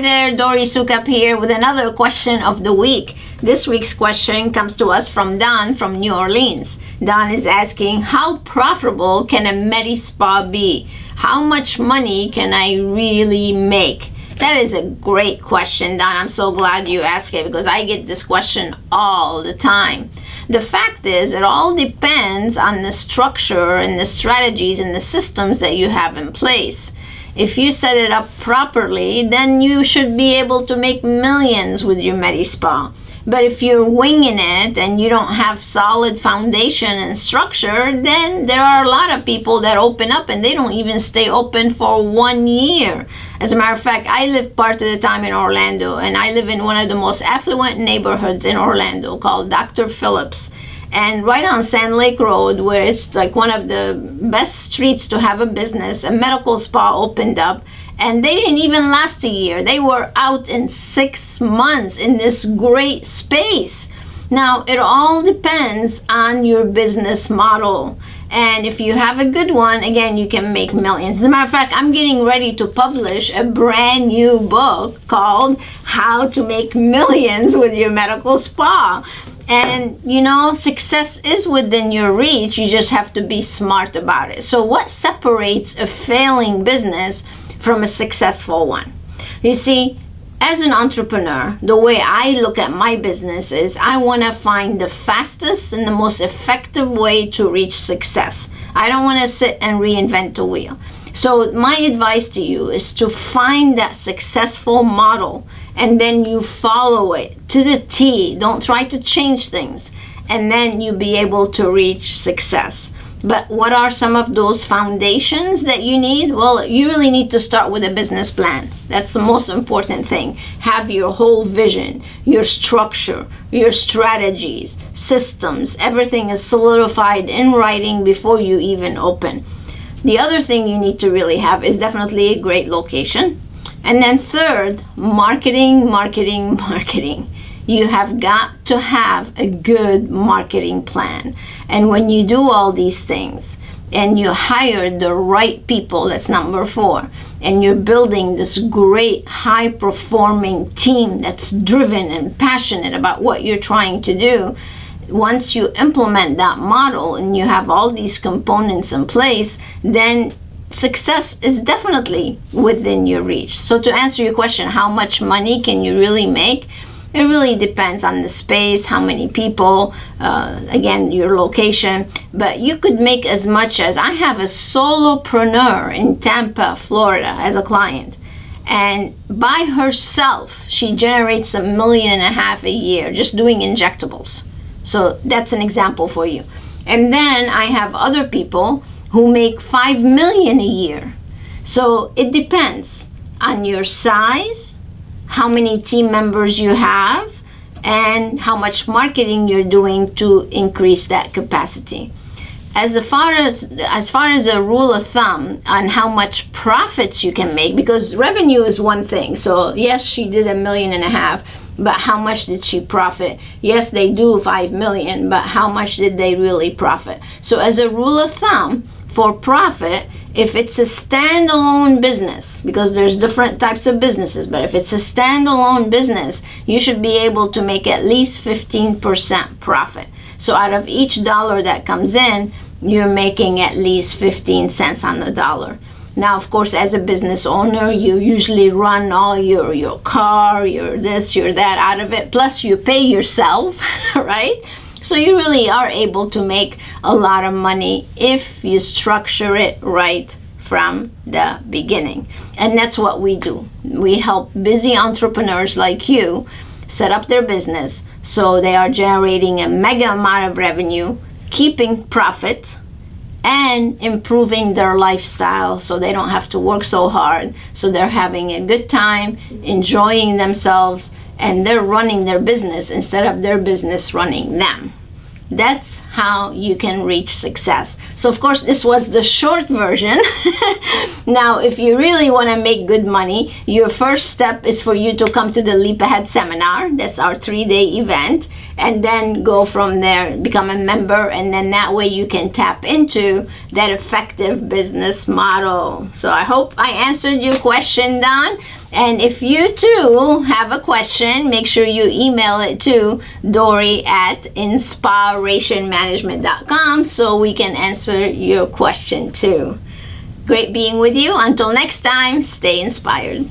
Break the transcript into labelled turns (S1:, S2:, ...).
S1: there, Dori Soukup here with another question of the week. This week's question comes to us from Don from New Orleans. Don is asking, how profitable can a Medi spa be? How much money can I really make? That is a great question, Don. I'm so glad you asked it because I get this question all the time. The fact is, it all depends on the structure and the strategies and the systems that you have in place. If you set it up properly, then you should be able to make millions with your Medi Spa. But if you're winging it and you don't have solid foundation and structure, then there are a lot of people that open up and they don't even stay open for 1 year. As a matter of fact, I live part of the time in Orlando, and I live in one of the most affluent neighborhoods in Orlando called Dr. Phillips. And right on Sand Lake Road, where it's like one of the best streets to have a business, a medical spa opened up. And they didn't even last a year. They were out in 6 months in this great space. Now, it all depends on your business model. And if you have a good one, again, you can make millions. As a matter of fact, I'm getting ready to publish a brand new book called How to Make Millions with Your Medical Spa. And, you know, success is within your reach. You just have to be smart about it. So what separates a failing business from a successful one? You see, as an entrepreneur, the way I look at my business is I want to find the fastest and the most effective way to reach success. I don't want to sit and reinvent the wheel. So my advice to you is to find that successful model and then you follow it to the T. Don't try to change things, and then you'll be able to reach success. But what are some of those foundations that you need? Well, you really need to start with a business plan. That's the most important thing. Have your whole vision, your structure, your strategies, systems, everything is solidified in writing before you even open. The other thing you need to really have is definitely a great location. And then third, marketing. You have got to have a good marketing plan. And when you do all these things and you hire the right people, that's number 4, and you're building this great high performing team that's driven and passionate about what you're trying to do, once you implement that model and you have all these components in place, then success is definitely within your reach. So to answer your question, how much money can you really make? It really depends on the space, how many people, again, your location. But you could make as much as, I have a solopreneur in Tampa, Florida as a client. And by herself, she generates $1.5 million a year just doing injectables. So that's an example for you. And then I have other people who make $5 million a year. So it depends on your size, how many team members you have, and how much marketing you're doing to increase that capacity. As far as a rule of thumb on how much profits you can make, because revenue is one thing. So yes, she did $1.5 million, but how much did she profit? Yes, they do 5 million, but how much did they really profit? So as a rule of thumb for profit, if it's a standalone business, because there's different types of businesses, but if it's a standalone business, you should be able to make at least 15% profit. So out of each dollar that comes in, you're making at least 15 cents on the dollar. Now, of course, as a business owner, you usually run all your car, your this, your that out of it, plus you pay yourself, right? So you really are able to make a lot of money if you structure it right from the beginning. And that's what we do. We help busy entrepreneurs like you set up their business so they are generating a mega amount of revenue, keeping profit, and improving their lifestyle so they don't have to work so hard. So they're having a good time, enjoying themselves, and they're running their business instead of their business running them. That's how you can reach success. So of course, this was the short version. Now, if you really want to make good money, your first step is for you to come to the Leap Ahead seminar. That's our 3-day event. And then go from there, become a member, and then that way you can tap into that effective business model. So I hope I answered your question, Don. And if you too have a question, make sure you email it to Dori@inspirationmanagement.com so we can answer your question too. Great being with you. Until next time, stay inspired.